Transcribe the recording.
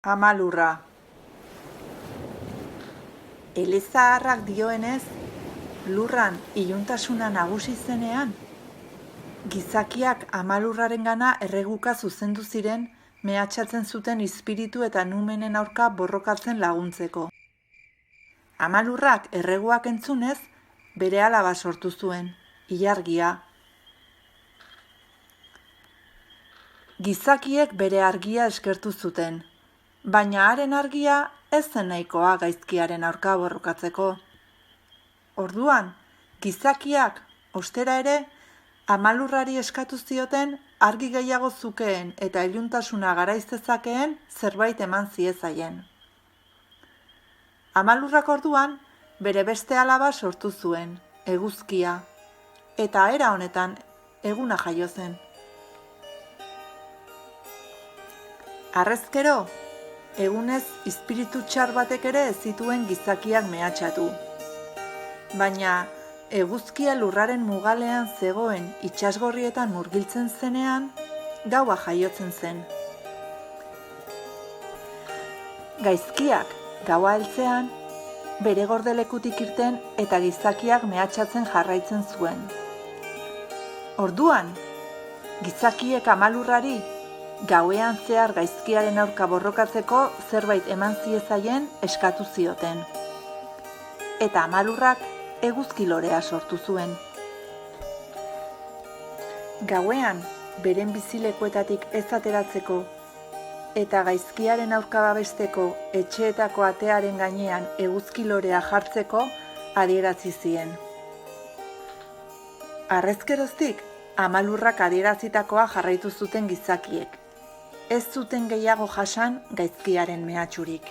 Amalurra. Elezaharrak dioenez, lurran iluntasuna nagusi zenean, gizakiak amalurrarengana erreguka zuzendu ziren mehatxatzen zuten izpiritu eta numenen aurka borrokatzen laguntzeko. Amalurrak erreguak entzunez, bere alaba sortu zuen, ilargia. Gizakiek bere argia eskertu zuten, baina haren argia ez zen nahikoa gaizkiaren aurka borrokatzeko. Orduan, gizakiak, ostera ere, amalurrari eskatu zioten argi gehiago zukeen eta iluntasuna garaiz dezakeen zerbait eman ziezaien. Amalurrak orduan, bere beste alaba sortu zuen, eguzkia, eta era honetan eguna jaio zen. Harrezkero, egunez izpiritu txar batek ere ez zituen gizakiak mehatxatu. Baina, eguzkia lurraren mugalean zegoen itsasgorrietan murgiltzen zenean, gaua jaiotzen zen. Gaizkiak, gaua heltzean, bere gordelekutik irten eta gizakiak mehatxatzen jarraitzen zuen. Orduan, gizakiek amalurrari, gauean zehar gaizkiaren aurka borrokatzeko zerbait eman ziezaien eskatu zioten. Eta amalurrak eguzki lorea sortu zuen. Gauean, beren bizilekuetatik ez ateratzeko eta gaizkiaren aurka babesteko etxeetako atearen gainean eguzki lorea jartzeko adierazi zien. Harrezkeroztik, amalurrak adierazitakoa jarraitu zuten gizakiek. Ez zuten gehiago jasan gaizkiaren mehatxurik.